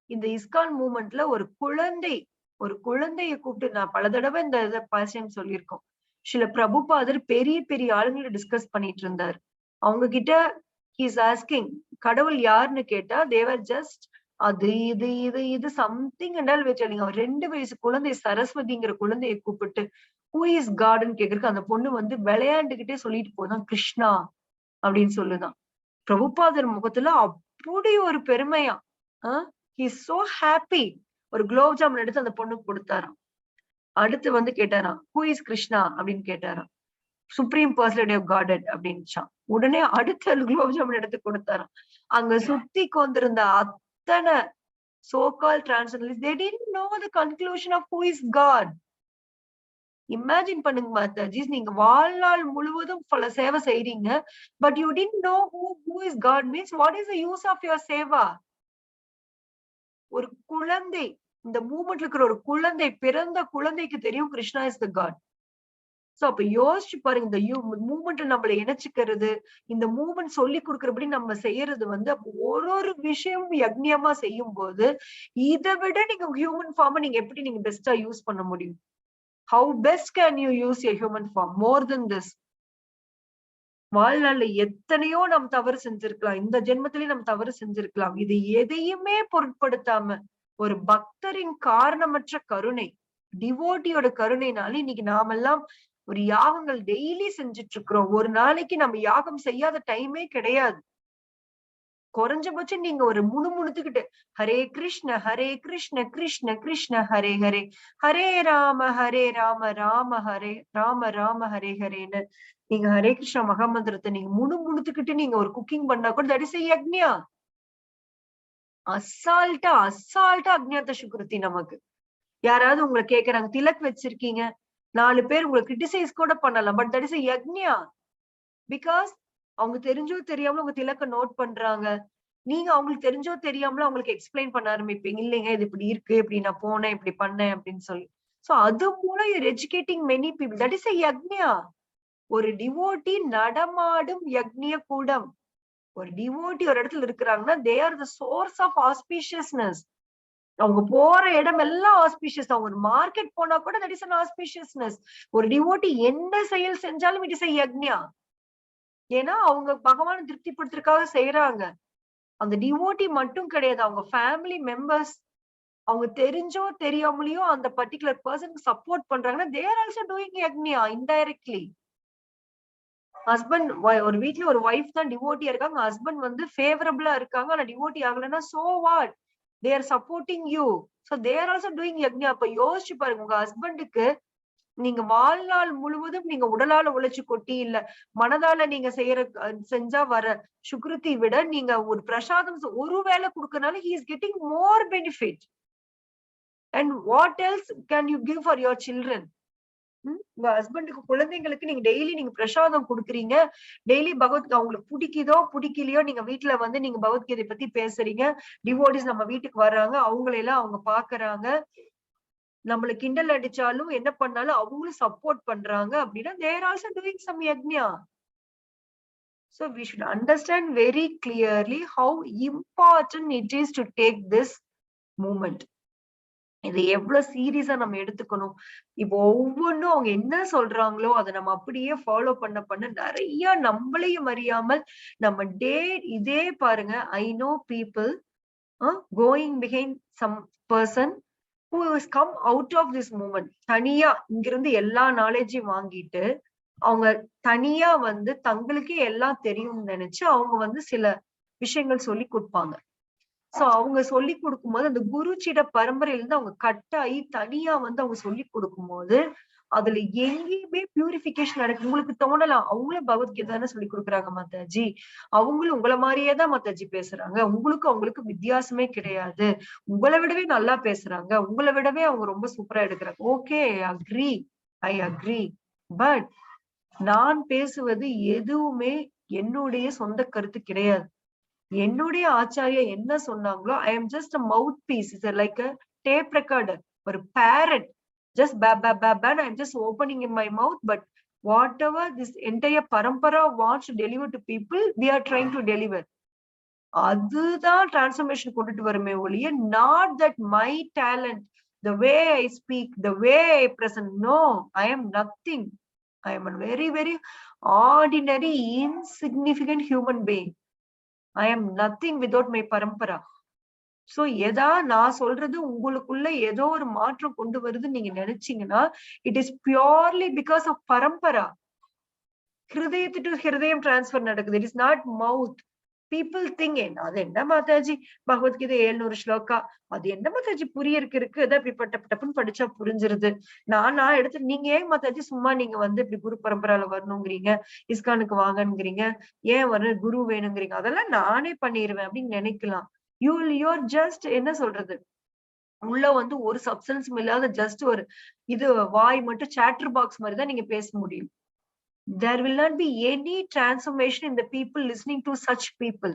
இந்த இஸ்கான் மூவ்மெண்ட்ல ஒரு குழந்தைய கூப்பிட்டு, நான் பல தடவை இந்த இதை பாசியம் சொல்லியிருக்கோம். சில பிரபுபாதர் பெரிய பெரிய ஆளுங்களை டிஸ்கஸ் பண்ணிட்டு இருந்தார். அவங்க கிட்ட ஹீஸ் ஆஸ்கிங் கடவுள் யாருன்னு கேட்டா தேவர் ஜஸ்ட் அது இது சம்திங் என்றால் வச்சாலிங்க. அவர் 2 வயசு குழந்தை சரஸ்வதிங்கிற குழந்தையை கூப்பிட்டு ஹூ இஸ் காட்னு கேக்குறதுக்கு அந்த பொண்ணு வந்து விளையாண்டுகிட்டே சொல்லிட்டு போதான் கிருஷ்ணா அப்படின்னு சொல்லுதான். பிரபுபாதர் முகத்துல அப்படி ஒரு பெருமையா. he's so happy. ஒரு குலோப் ஜாமுன் எடுத்து அந்த பொண்ணுக்கு கொடுத்தாராம். அடுத்து வந்து கேட்டாராம், who is கிருஷ்ணா அப்படின்னு கேட்டாராம். சுப்ரீம் பர்சனாலிட்டி ஆஃப் காட் அப்படின்னுச்சான். உடனே அடுத்த குலோப் ஜாமுன் எடுத்து கொடுத்தாராம். அங்க சுத்தி கொண்டிருந்த அத்தனை so-called transcendentalists, they didn't know the conclusion of who is God. Imagine பண்ணுங்க மாதாஜிஸ், நீங்க வாழ்நாள் முழுவதும் பல சேவை செய்றீங்க, but you didn't know who is God means. What is the use of your Seva? ஒரு குழந்தை, இந்த மூமெண்ட்ல இருக்கிற ஒரு குழந்தை, பிறந்த குழந்தைக்கு தெரியும் Krishna is the god. So அப்ப யோசிச்சு பாருங்க, இந்த மூமெண்ட் நம்மளை இணைச்சுக்கிறது, இந்த மூமெண்ட் சொல்லி கொடுக்கறபடி நம்ம செய்யறது வந்து ஒரு விஷயமும் யக்ஞமா செய்யும் போது இதை விட நீங்க ஹியூமன் ஃபார்ம் நீங்க எப்படி நீங்க பெஸ்டா யூஸ் பண்ண முடியும்? How best can you use your human form more than this? வாழ்நாள்ல எத்தனையோ நாம் தவறு செஞ்சிருக்கலாம், இந்த ஜென்மத்திலேயே நம்ம தவறு செஞ்சிருக்கலாம். இது எதையுமே பொருட்படுத்தாம ஒரு பக்தரின் காரணமற்ற கருணை, டிவோட்டியோட கருணைனால இன்னைக்கு நாமெல்லாம் ஒரு யாகங்கள் டெய்லி செஞ்சுட்டு இருக்கிறோம். ஒரு நாளைக்கு நம்ம யாகம் செய்யாத டைமே கிடையாது. குறைஞ்சபட்சம் நீங்க ஒரு முணுமுணுத்துக்கிட்டு ஹரே கிருஷ்ண கிருஷ்ண கிருஷ்ண ஹரே ஹரே, ஹரே ராம ராம ராம ஹரே ஹரேன்னு நீங்க ஹரே கிருஷ்ண மகாமந்திரத்தை நீங்க முணுமுணுத்துக்கிட்டு நீங்க ஒரு குக்கிங் பண்ணா கூட தட் இஸ் யக்ஞா. அசால்ட்டா அக்ஞாத்த சுக்ருதி. நமக்கு யாராவது உங்களை கேக்குறாங்க, திலக் வச்சிருக்கீங்க, 4 பேர் உங்களை கிரிட்டிசைஸ் கூட பண்ணலாம், but that is yagna. Because அவங்க தெரிஞ்சோ தெரியாமல உங்க திலக்க நோட் பண்றாங்க. நீங்க அவங்களுக்கு தெரிஞ்சோ தெரியாமல அவங்களுக்கு எக்ஸ்பிளைன் பண்ண ஆரம்பிப்பீங்க, இல்லைங்க இது இப்படி இருக்கு, இப்படி நான் போனேன், இப்படி பண்ணேன் அப்படின்னு சொல்லி. சோ அது மூலம் you're educating many people. That is yajna. ஒரு டிவோட்டி நடமாடும் யக்ஞ கூடம். ஒரு டிவோட்டி ஒரு இடத்துல இருக்கிறாங்கன்னா they are the source of auspiciousness. அவங்க போற இடம் எல்லாம் ஆஸ்பிஷியஸ். அவங்க ஒரு மார்க்கெட் போனா கூட தட் இஸ் an ஆஸ்பிஷியஸ்னஸ். ஒரு டிவோட்டி என்ன செயல் செஞ்சாலும் இட் இஸ் யக்ஞா. ஏன்னா அவங்க பகவானை திருப்திப்படுத்துறதுக்காக செய்யறாங்க. அந்த டிவோட்டி மட்டும் கிடையாது, அவங்க ஃபேமிலி மெம்பர்ஸ் அவங்க தெரிஞ்சோ தெரியாமலையோ அந்த பர்டிகுலர் பர்சனுக்கு சப்போர்ட் பண்றாங்கன்னா they are also doing yagna indirectly. Husband ஒரு வீட்டுல ஒரு ஒய்ஃப் தான் டிவோட்டியா இருக்காங்க, ஹஸ்பண்ட் வந்து ஃபேவரபிளா இருக்காங்க, ஆனா டிவோட்டி ஆகலைன்னா so what? They are supporting you. So they are also doing yagna. அப்ப யோசிச்சு பாருங்க, உங்க ஹஸ்பண்டுக்கு நீங்க வாழ்நாள் முழுவதும் நீங்க உடலால உழைச்சு கொட்டி இல்ல மனதால நீங்க செஞ்சா வர சுக்ருதி விட நீங்க ஒரு பிரசாதம் ஒரு வேளை கொடுக்கறனால he is getting more benefit. And what else can you give for your children? உங்க ஹஸ்பண்டுக்கு, குழந்தைங்களுக்கு நீங்க டெய்லி நீங்க பிரசாதம் கொடுக்குறீங்க, டெய்லி பகவத்கீதை அவங்களுக்கு பிடிக்குதோ பிடிக்கலையோ நீங்க வீட்டுல வந்து நீங்க பகவத்கீதை பத்தி பேசுறீங்க, டிவோட்டிஸ் நம்ம வீட்டுக்கு வர்றாங்க, அவங்களெல்லாம் அவங்க பாக்குறாங்க, நம்மள கிண்டல் அடிச்சாலும் என்ன பண்ணாலும் அவங்களும் சப்போர்ட் பண்றாங்க அப்படின்னா they are also doing some yagna. So we should understand very clearly how important it is to take this movement. இது எவ்வளவு சீரியஸா நம்ம எடுத்துக்கணும். இப்போ ஒவ்வொன்றும் அவங்க என்ன சொல்றாங்களோ அதை நம்ம அப்படியே ஃபாலோ பண்ண நிறைய நம்மளையும் அறியாமல் நம்ம இதே பாருங்க. I know people going behind some person who has come out of this movement. தனியா இங்கிருந்து எல்லா நாலேஜையும் வாங்கிட்டு அவங்க தனியா வந்து தங்களுக்கே எல்லாம் தெரியும்னு நினைச்சு அவங்க வந்து சில விஷயங்கள் சொல்லி கொடுப்பாங்க. சோ அவங்க சொல்லி கொடுக்கும்போது அந்த குருச்சிட பரம்பரையில இருந்து அவங்க கட்டாயி தனியா வந்து அவங்க சொல்லி கொடுக்கும்போது அதுல எங்கேயுமே பியூரிபிகேஷன் நடக்கும். உங்களுக்கு தோணலாம், அவங்களும் பகவத்கீதை தானே சொல்லி கொடுக்குறாங்க மாதாஜி, அவங்களும் உங்களை மாதிரியேதான் மாதாஜி பேசுறாங்க, அவங்களுக்கு வித்தியாசமே கிடையாது, உங்களை விடவே நல்லா பேசுறாங்க, உங்களை விடவே அவங்க ரொம்ப சூப்பரா எடுக்கிறாங்க. Okay, I agree. பட் நான் பேசுவது எதுவுமே என்னுடைய சொந்த கருத்து கிடையாது. என்னுடைய ஆச்சாரியா என்ன சொன்னாங்களோ I am just mouthpiece, like a tape recorder, ஒரு parrot. Just and I'm just opening in my mouth, but whatever this entire parampara wants to deliver to people, we are trying to deliver. அதுதான் transformation கொண்டுட்டு வருமே ஒழிய not that my talent, the way I speak, the way I present. No, I am nothing. I am a very, very ordinary, insignificant human being. I am nothing without my parampara. So எதா நான் சொல்றது உங்களுக்குள்ள ஏதோ ஒரு மாற்றம் கொண்டு வருது நீங்க நினைச்சீங்கன்னா it is purely because of parampara. ஹிருதயத்து டு ஹிருதயம் டிரான்ஸ்பர் நடக்குது. It is not mouth. People think அது என்ன மாதாஜி பகவத்கீதை 700 ஸ்லோகா, அது என்ன மாதாஜி புரியறதுக்கு இருக்கு, ஏதோ இப்படி டப்புன்னு படிச்சா புரிஞ்சிருது. நான் எடுத்து நீங்க ஏன் மாதாஜி சும்மா நீங்க வந்து இப்படி குரு பரம்பரால வரணுங்கிறீங்க, இஸ்கானுக்கு வாங்கங்கிறீங்க, ஏன் குரு வேணுங்கிறீங்க, அதெல்லாம் நானே பண்ணிருவேன் அப்படின்னு நினைக்கலாம். யூஆர் ஜஸ்ட் என்ன சொல்றது, உள்ள வந்து ஒரு சப்ஸ்டன்ஸும் இல்லாத ஜஸ்ட் ஒரு இது வாய் மட்டும் சேட்டர் பாக்ஸ் மாதிரி தான் நீங்க பேச முடியும். There will not be any transformation in the people listening to such people.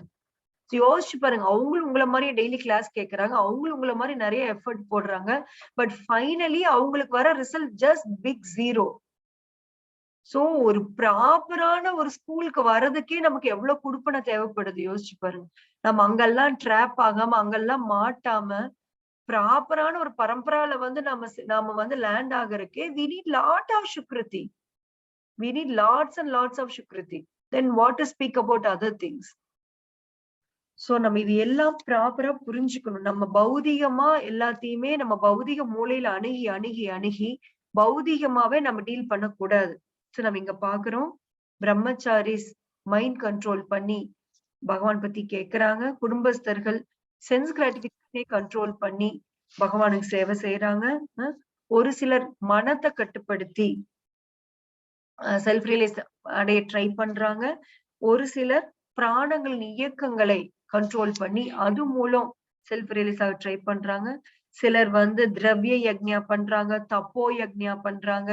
யோசிச்சு பாருங்க, அவங்களும் உங்களை மாதிரி டெய்லி கிளாஸ் கேட்கறாங்க, அவங்களும் உங்களை மாதிரி நிறைய எஃபர்ட் போடுறாங்க, பட் ஃபைனலி அவங்களுக்கு வர result just big zero. So ஒரு ப்ராப்பரான ஒரு ஸ்கூலுக்கு வர்றதுக்கே நமக்கு எவ்வளவு குடுப்பனை தேவைப்படுது யோசிச்சு பாருங்க. நம்ம அங்கெல்லாம் ட்ராப் ஆகாம, அங்கெல்லாம் மாட்டாம ப்ராப்பரான ஒரு பரம்பரால வந்து நாம வந்து லேண்ட் ஆகறதுக்கே we need lot of sukriti. We need lots and lots of sukriti. Then what to speak about other things? So நம்ம இது எல்லாம் ப்ராப்பரா புரிஞ்சுக்கணும். நம்ம பௌதிகமா எல்லாத்தையுமே நம்ம பௌதிக மூலையில அணுகி அணுகி அணுகி பௌதிகமாவே நம்ம டீல் பண்ணக்கூடாது. சோ நம்ம இங்க பாக்குறோம், பிரம்மச்சாரிஸ் மைண்ட் கண்ட்ரோல் பண்ணி பகவான் பத்தி கேக்குறாங்க, குடும்பஸ்தர்கள் சென்ஸ் கிராட்டிபிகேஷனை கண்ட்ரோல் பண்ணி பகவானுக்கு சேவை செய்யறாங்க, ஒரு சிலர் மனத்தை கட்டுப்படுத்தி செல்ஃப் ரியலைஸ் அடைய ட்ரை பண்றாங்க, ஒரு சிலர் பிராணங்களின் இயக்கங்களை கண்ட்ரோல் பண்ணி அது மூலம் செல்ஃப் ரியலைஸ் ஆக ட்ரை பண்றாங்க, சிலர் வந்து திரவிய யக்ஞா பண்றாங்க, தப்போ யக்ஞா பண்றாங்க.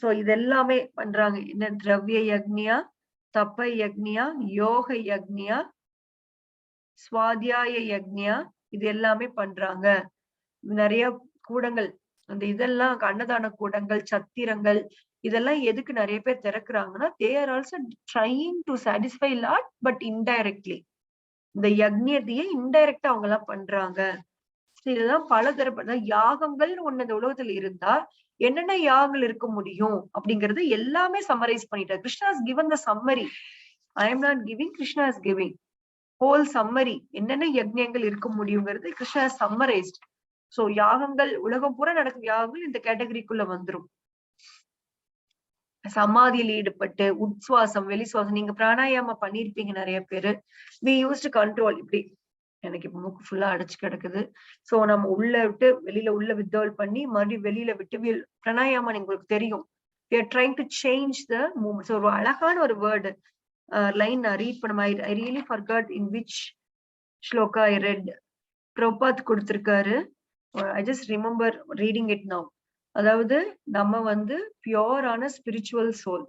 சோ இதெல்லாமே பண்றாங்க. என்ன திரவிய யக்ஞா, தப்ப யக்ஞா, யோக யக்ஞா, ஸ்வாத்தியாய யக்ஞா, இது எல்லாமே பண்றாங்க. நிறைய கூடங்கள், அந்த இதெல்லாம் அன்னதான கூடங்கள், சத்திரங்கள், இதெல்லாம் எதுக்கு நிறைய பேர் திறக்கிறாங்கன்னா, they are also trying to satisfy Lord but indirectly. இந்த யக்ஞத்தையே இன்டைரக்டா அவங்க எல்லாம் பண்றாங்க. இதெல்லாம் பல தரப்பட்ட யாகங்கள் ஒண்ணு இந்த உலகத்துல இருந்தா என்னென்ன யாகங்கள் இருக்க முடியும் அப்படிங்கறது எல்லாமே சம்மரைஸ் பண்ணிட்டார். Krishna has given the summary. I am not giving, Krishna is giving whole summary. என்னென்ன யக்ஞங்கள் இருக்க முடியுங்கிறது கிருஷ்ணா has summarized. சோ யாகங்கள் உலகம் பூரா நடக்கும் யாகங்கள் இந்த கேட்டகரிக்குள்ள வந்துரும். சமாதியில் ஈடுபட்டு உட்சுவாசம் வெளிசுவாசம், நீங்க பிராணாயாம பண்ணிருப்பீங்க நிறைய பேரு. we used to control இப்படி, எனக்கு இப்ப மூக்கு ஃபுல்லா அடைச்சு கிடக்குது. சோ நம்ம உள்ள விட்டு வெளியில உள்ள வித்ட்ரால் பண்ணி மறுபடியும் வெளியில விட்டு பிராணாயாமம் உங்களுக்கு தெரியும். we are trying to change the movement. ஒரு அழகான ஒரு வேர்டு லைன் நான் ரீட் பண்ண மாதிரி, I really forgot in which shloka I read. Prabhat கொடுத்திருக்காரு. I just remember reading it now. அதாவது நம்ம வந்து பியோரான ஸ்பிரிச்சுவல் சோல்.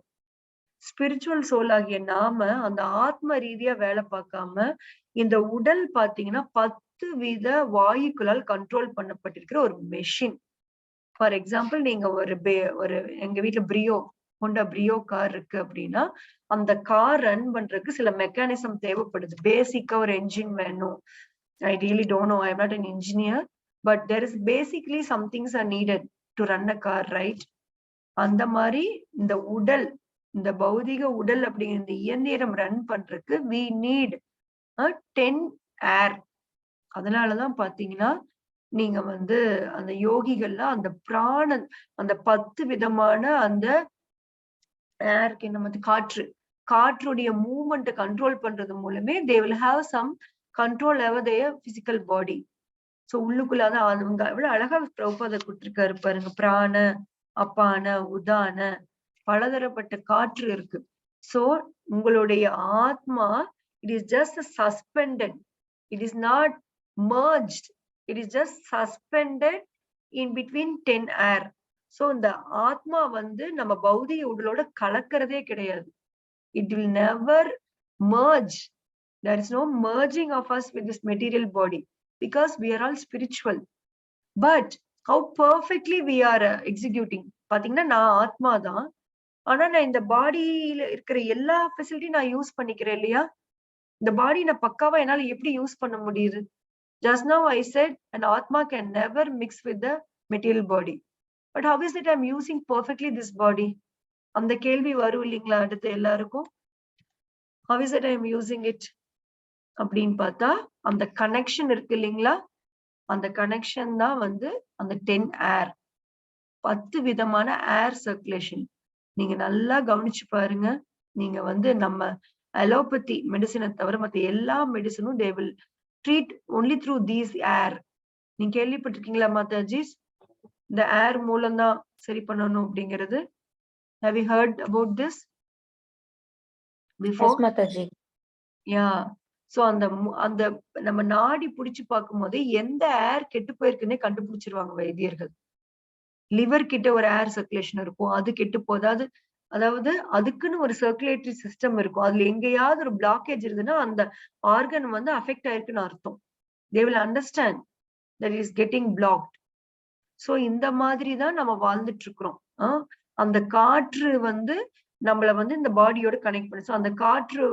ஸ்பிரிச்சுவல் சோல் ஆகிய நாம அந்த ஆத்ம ரீதியா வேலை பார்க்காம இந்த உடல் பாத்தீங்கன்னா 10 வித வாயுக்களால் கண்ட்ரோல் பண்ணப்பட்டிருக்கிற ஒரு மெஷின். ஃபார் எக்ஸாம்பிள், நீங்க ஒரு எங்க வீட்டுல ஹோண்டா பிரியோ கார் இருக்கு அப்படின்னா, அந்த கார் ரன் பண்றதுக்கு சில மெக்கானிசம் தேவைப்படுது. பேசிக்கா ஒரு என்ஜின் வேணும். I really don't know, I am not an engineer, but there is basically some things are needed to run a car, right? அந்த மாதிரி இந்த உடல், இந்த பௌதிக உடல் அப்படிங்கிற இந்த இயந்திரம் ரன் பண்றதுக்கு we need a 10 air. அதனாலதான் பாத்தீங்கன்னா நீங்க வந்து அந்த யோகிகள்ல அந்த பிராணன், அந்த 10 விதமான அந்த ஏருக்கு நம்ம காற்றுடைய மூவ்மெண்ட் கண்ட்ரோல் பண்றது மூலமே they will have some control over their physical body. So உள்ளுக்குள்ளதான் அவங்க எவ்வளவு அழகா பிரபுபாத கொடுத்திருக்காரு பாருங்க. பிராண, அப்பான, உதான, பலதரப்பட்ட காற்று இருக்கு. சோ உங்களுடைய ஆத்மா, it is just suspended, it is not merged, it is just suspended in between 10 air. So இந்த ஆத்மா வந்து நம்ம பௌதிக உடலோட கலக்கிறதே கிடையாது. It will never merge. There is no merging of us with this material body because we are all spiritual. But how perfectly we are executing. பாத்தீங்கன்னா நான் ஆத்மா தான், ஆனா நான் இந்த பாடியில இருக்கிற எல்லா ஃபெசிலிட்டியும் நான் யூஸ் பண்ணிக்கிறேன் இல்லையா? இந்த பாடி நான் பக்காவா என்னால எப்படி யூஸ் பண்ண முடியுது? Just now I said an atma can never mix with the material body. But how is it I'm using perfectly this body? அந்த கேள்வி வரும் இல்லைங்களா அடுத்து எல்லாருக்கும்? How is it I'm using it? அப்படின்னு பார்த்தா அந்த கனெக்ஷன் இருக்கு இல்லைங்களா? அந்த கனெக்ஷன் தான் வந்து அந்த 10 ஏர், 10 விதமான ஏர் சர்க்குலேஷன். நீங்க நல்லா கவனிச்சு பாருங்க. நீங்க வந்து நம்ம அலோபதி மெடிசினை தவிர மத்த எல்லா மெடிசனும் they will treat only through these air. நீங்க கேள்விப்பட்டிருக்கீங்களா மாதாஜிஸ்? இந்த ஏர் மூலம் தான் சரி பண்ணணும் அப்படிங்கிறது. Have you heard about this before? Yes, Mataji. Yeah. So அந்த நம்ம நாடி புடிச்சு பார்க்கும்போது எந்த ஏர் கெட்டு போயிருக்குன்னே கண்டுபிடிச்சிருவாங்க வைத்தியர்கள். லிவர் கிட்ட ஒரு ஏர் சர்க்குலேஷன் இருக்கும், அது கெட்டு போதாது. அதாவது அதுக்குன்னு ஒரு சர்க்குலேட்டரி சிஸ்டம் இருக்கும். அதுல எங்கேயாவது ஒரு பிளாக்கேஜ் இருக்குன்னா அந்த ஆர்கன் வந்து அஃபெக்ட் ஆயிருக்குன்னு அர்த்தம். They will understand that is getting blocked. So இந்த மாதிரி தான் நம்ம வாழ்ந்துட்டு இருக்கிறோம். அந்த காற்று வந்து நம்மள வந்து இந்த பாடியோட கனெக்ட் பண்ணும். அந்த காற்று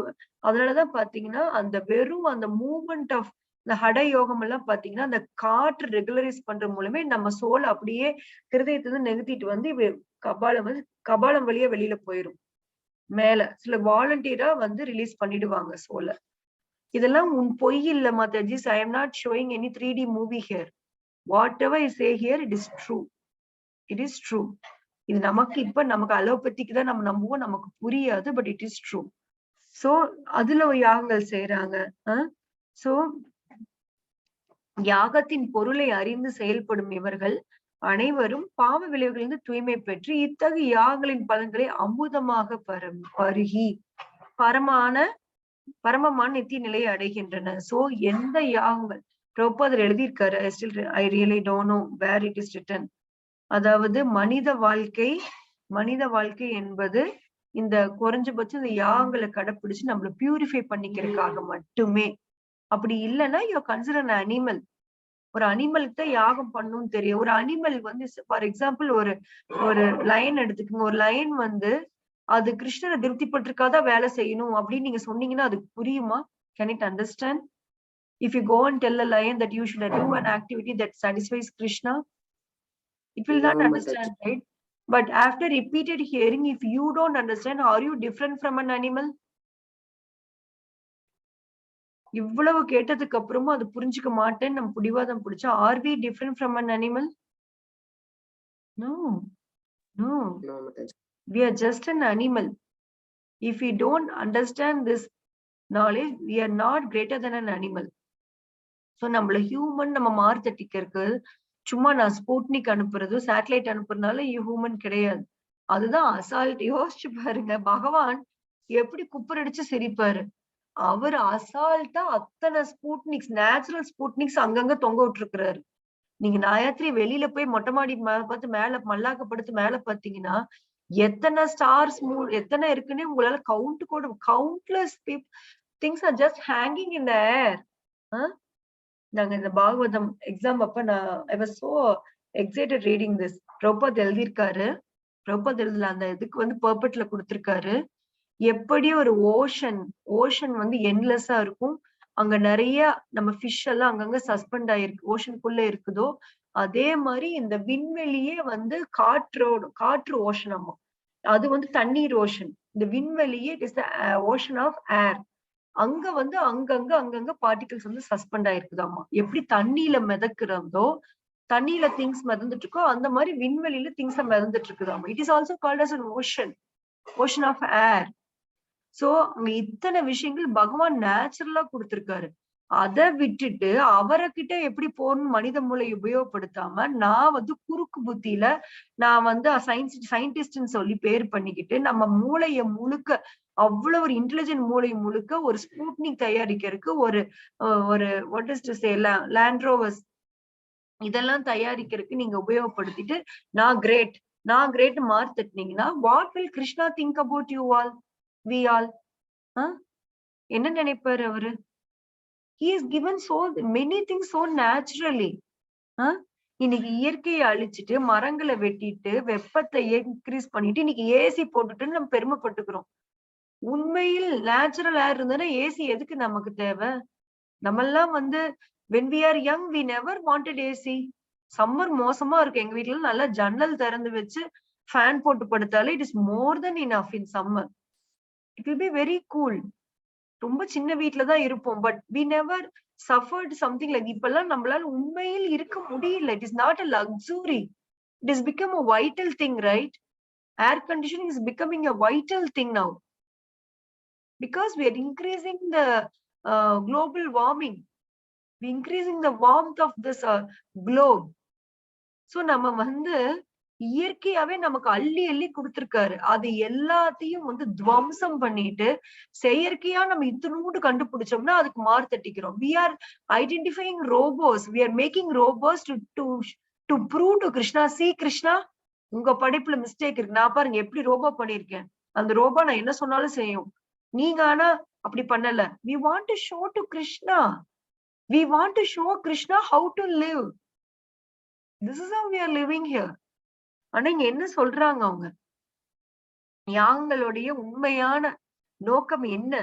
அதனாலதான் பாத்தீங்கன்னா அந்த வெறும் அந்த மூவ்மெண்ட் ஆஃப் இந்த ஹட யோகம் எல்லாம் பாத்தீங்கன்னா அந்த காற்று ரெகுலரைஸ் பண்ற மூலமே நம்ம சோல் அப்படியே ஹிருதயத்துல நிறுத்திட்டு வந்து கபாலம் வழியா வெளியில போயிரும். மேல சில வாலண்டியரா வந்து ரிலீஸ் பண்ணிடுவாங்க சோலை. இதெல்லாம் உன் பொய் இல்ல Mataji. I am not showing any 3D movie here. Whatever I say here, it is true. It is true. இது நமக்கு அலோபதிக்கு தான் நம்ம நம்புவோம், நமக்கு புரியாது, but it is true. So அதுல யாகங்கள் செய்யறாங்க. சோ யாகத்தின் பொருளை அறிந்து செயல்படும் இவர்கள் அனைவரும் பாவ விளைவுகளிலிருந்து தூய்மை பெற்று இத்தகைய யாகங்களின் பலன்களை அமுதமாக பருகி பரமமான நித்திய நிலையை அடைகின்றன. சோ எந்த யாகங்கள் பிரபுபாதர் எழுதியிருக்காரு. I really don't know where it is written. அதாவது மனித வாழ்க்கை என்பது இந்த குறைஞ்சபட்சம் இந்த யாகங்களை கடைப்பிடிச்சு நம்மள பியூரிஃபை பண்ணிக்கிறதுக்காக மட்டுமே. அப்படி இல்லைன்னா யூ கன்சிடர் an அனிமல். ஒரு அனிமலுக்கு தான் யாகம் பண்ணணும்னு தெரியும். ஒரு அனிமல் வந்து ஃபார் எக்ஸாம்பிள் ஒரு லயன் எடுத்துக்கோங்க. ஒரு லயன் வந்து அது கிருஷ்ணரை திருப்திப்பட்டிருக்காதான் வேலை செய்யணும் அப்படின்னு நீங்க சொன்னீங்கன்னா அதுக்கு புரியுமா? Can it understand? If you go and tell a lion that you should do an activity that satisfies Krishna, it will not understand, right? But after repeated hearing, if you don't understand, are you different from an animal? இவ்வளவு கேட்டதுக்கு அப்புறமும் அது புரிஞ்சுக்க மாட்டேன்னு நம்ம பிடிவாதம் பிடிச்சா, are we different from an animal? No. We are just an animal. If we don't understand this knowledge, we are not greater than an animal. So நம்மள ஹியூமன் நம்ம மார்த்தட்டிக்கிறதுக்கு சும்மா நான் ஸ்பூட்னிக் அனுப்புறது சேட்டலைட் அனுப்புறதுனால ஹியூமன் கிடையாது. அதுதான் அசால்ட். யோசிச்சு பாருங்க, பகவான் எப்படி குப்புரடிச்சு சிரிப்பாரு. அவர் அசால்ட்டா அத்தனை ஸ்பூட்னிக்ஸ், நேச்சுரல் ஸ்பூட்னிக்ஸ் அங்கங்க தொங்க விட்டுருக்கிறாரு. நீங்க நாயாத்திரி வெளியில போய் மொட்டை மாடி பார்த்து மேல மல்லாக்கப்படுத்து மேல பாத்தீங்கன்னா எத்தனை ஸ்டார்ஸ் எத்தனை இருக்குன்னு உங்களால countless things are just hanging in the air. நாங்க இந்த பாகவதம் எக்ஸாம் அப்ப I was so excited reading this. Prabhupada எழுதியிருக்காரு. பிரபுபாத் எழுதல அந்த இதுக்கு வந்து பர்பட்ல கொடுத்திருக்காரு. எப்படி ஒரு ஓஷன் வந்து என்லெஸ்ஸா இருக்கும். அங்க நிறைய நம்ம ஃபிஷ் எல்லாம் அங்கங்க சஸ்பெண்ட் ஆயிருக்கு, ஓஷனுக்குள்ள இருக்குதோ அதே மாதிரி இந்த விண்வெளியே வந்து காற்று ஓஷனமா. அது வந்து தண்ணீர் ஓஷன். இந்த விண்வெளியே it is the ocean of air. அங்க வந்து அங்கங்க பார்ட்டிகல்ஸ் வந்து சஸ்பெண்ட் ஆயிருக்குதாமா. எப்படி தண்ணியில மிதக்குறதோ, தண்ணியில திங்ஸ் மிதந்துட்டு இருக்கோ அந்த மாதிரி விண்வெளியில திங்ஸ் மிதந்துட்டு இருக்குதாமா. It is also called as an ocean of air. So அங்க இத்தனை விஷயங்கள் பகவான் நேச்சுரலா கொடுத்திருக்காரு. அதை விட்டுட்டு அவர்கிட்ட எப்படி போகணும் மனித மூளை உபயோகப்படுத்தாம நான் வந்து குறுக்கு புத்தியில நான் வந்து சயின்டிஸ்ட்னு சொல்லி பேர் பண்ணிக்கிட்டு நம்ம மூளைய முழுக்க அவ்வளவு ஒரு இன்டெலிஜென்ட் மூளை முழுக்க ஒரு ஸ்பூட்னிக் தயாரிக்கிறதுக்கு ஒரு what is to say Land Rovers இதெல்லாம் தயாரிக்கிறதுக்கு நீங்க உபயோகப்படுத்திட்டு நான் கிரேட் மார்க் தட்டினீங்கன்னா what will Krishna think about you all we all? என்ன நினைப்பாரு அவரு? He is given so many things so naturally. இன்னைக்கு இயற்கையை அழிச்சிட்டு மரங்களை வெட்டிட்டு வெப்பத்தை இன்க்ரீஸ் பண்ணிட்டு இன்னைக்கு ஏசி போட்டுட்டு நம்ம பெருமைப்பட்டுக்கிறோம். உண்மையில் நேச்சுரல் ஏர் இருந்ததுன்னா ஏசி எதுக்கு நமக்கு தேவை? நம்ம எல்லாம் வந்து when we are young we never wanted AC. Summer மோசமா இருக்கு. எங்க வீட்டுல நல்லா ஜன்னல் திறந்து வச்சு ஃபேன் போட்டு படுத்தாலே it is more than enough in summer. It will be very cool. ரொம்ப சின்ன வீட்டுலதான் இருப்போம். But we never suffered something like இப்பெல்லாம் நம்மளால உண்மையில் இருக்க முடியல. It is not a luxury. It has become a vital thing, right? Air conditioning is becoming a vital thing now. because we are increasing the global warming, we increasing the warmth of this globe. So நம்ம வந்து இயற்கையாவே நமக்கு அள்ளி அள்ளி கொடுத்திருக்காரு. அது எல்லாத்தையும் வந்து துவம்சம் பண்ணிட்டு செயற்கையா நம்ம இத்தனூண்டு கண்டுபிடிச்சோம்னா அதுக்கு மாறு தட்டிக்கிறோம். We are identifying robots. We are making robots to prove to Krishna, see Krishna, உங்க படைப்புல மிஸ்டேக் இருக்கு. நான் பாருங்க எப்படி ரோபோ பண்ணிருக்கேன். அந்த ரோபோ நான் என்ன சொன்னாலும் செய்யும். நீங்க ஆனா அப்படி பண்ணல. We want to show to Krishna. We want to show Krishna how to live. This is how we are living here. ஆனா இங்க என்ன சொல்றாங்க அவங்க? யாங்களுடைய உண்மையான நோக்கம் என்ன?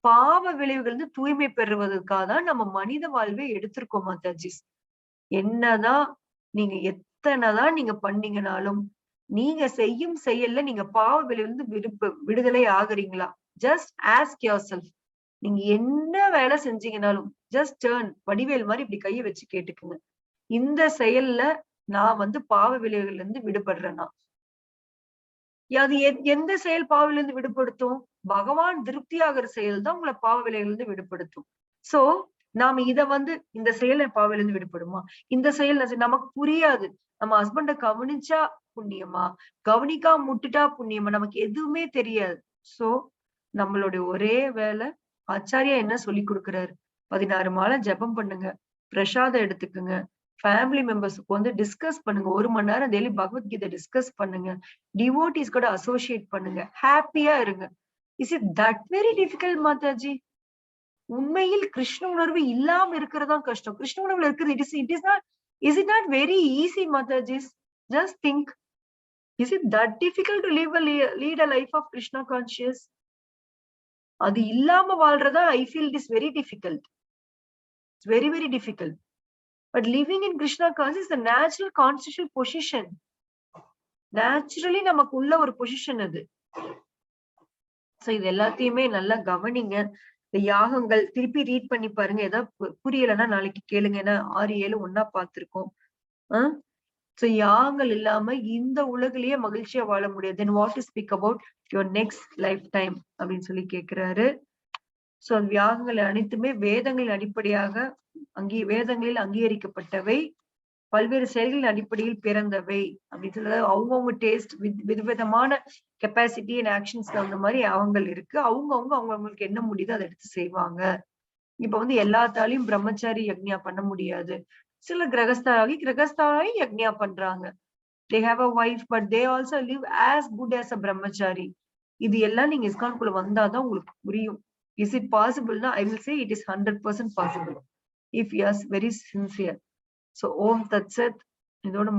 பாவ விளைவுகள் இருந்து தூய்மை பெறுவதற்காக தான் நம்ம மனித வாழ்வை எடுத்திருக்கோம் மாதாஜி. என்னதான் நீங்க எத்தனைதான் நீங்க பண்ணீங்கனாலும் நீங்க செய்யும் செயல்ல நீங்க பாவ விளைவிலிருந்து விடுதலை ஆகுறீங்களா? Just ask yourself. நீங்க என்ன வேலை செஞ்சீங்கனாலும் ஜஸ்ட் டர்ன், வடிவேல் மாதிரி இப்படி கையை வச்சு கேட்டுக்குங்க. இந்த செயல்ல நான் வந்து பாவ விளைவுகள்ல இருந்து விடுபடுறேன்னா, அது எந்த செயல் பாவ விளைவிலிருந்து விடுபடுத்தும்? பகவான் திருப்தி ஆகிற செயல் தான் உங்களை பாவ விளைவுல இருந்து விடுபடுத்தும். சோ நாம இத வந்து இந்த செயல் பாவ விளைவுல இருந்து விடுபடுமா? இந்த செயல் நமக்கு புரியாது. நம்ம ஹஸ்பண்ட கவனிச்சா புண்ணியமா, கவனிக்காம முட்டுட்டா புண்ணியமா, நமக்கு எதுவுமே தெரியாது. சோ நம்மளுடைய ஒரே வேலை, ஆச்சாரியா என்ன சொல்லி கொடுக்கிறாரு? 16 மாலை ஜபம் பண்ணுங்க, பிரசாதம் எடுத்துக்குங்க, ஃபேமிலி மெம்பர்ஸ்க்கு வந்து டிஸ்கஸ் பண்ணுங்க. 1 மணி நேரம் டெய்லி பகவத்கீதை டிஸ்கஸ் பண்ணுங்க, டிவோட்டிஸ் கூட அசோசியேட் பண்ணுங்க, ஹாப்பியா இருங்க. Is it that very difficult Mataji? உண்மையில் கிருஷ்ண உணர்வு இல்லாம இருக்கிறதா கஷ்டம். கிருஷ்ண உணர்வுல இருக்கிறது is it not very easy Mataji? Just think, is it that difficult to lead a life of Krishna conscious? அது இல்லாம வாழ்றதா I feel it is very difficult. It's very very difficult. But living in Krishna conscious is the natural constitutional position. Naturally நமக்கு உள்ள ஒரு position அது. So இது எல்லாத்தையுமே நல்லா கவனிங்க. இந்த யாகங்கள் திருப்பி ரீட் பண்ணி பாருங்க. ஏதாவது புரியலைன்னா நாளைக்கு கேளுங்க. ஏன்னா 6, 7 ஒன்னா பார்த்திருக்கோம். சோ யாகங்கள் இல்லாம இந்த உலகிலேயே மகிழ்ச்சியா வாழ முடியாது. Then what to speak about your next lifetime அப்படின்னு சொல்லி கேட்கிறாரு. சோ யாகங்கள் அனைத்துமே வேதங்களின் அடிப்படையாக வேதங்களில் அங்கீகரிக்கப்பட்டவை, பல்வேறு செயல்களின் அடிப்படையில் பிறந்தவை அப்படின்னு சொல்றது. அவங்கவுங்க டேஸ்ட் விதவிதமான கெப்பாசிட்டி அண்ட் ஆக்ஷன்ஸ் தகுந்த மாதிரி யாகங்கள் இருக்கு. அவங்களுக்கு என்ன முடியுதோ அதை எடுத்து செய்வாங்க. இப்ப வந்து எல்லாத்தாலையும் பிரம்மச்சாரி யக்ஞா பண்ண முடியாது. சில கிரகஸ்தாராகி யக்ஞா பண்றாங்க. They have a wife but they also live as good as a brahmachari. இது எல்லாம் நீங்க இஸ்கான்குள்ள வந்தாதான் உங்களுக்கு புரியும். Is it possible? I will say it is 100% possible if you are very sincere. So Om Tat Sat. இதோட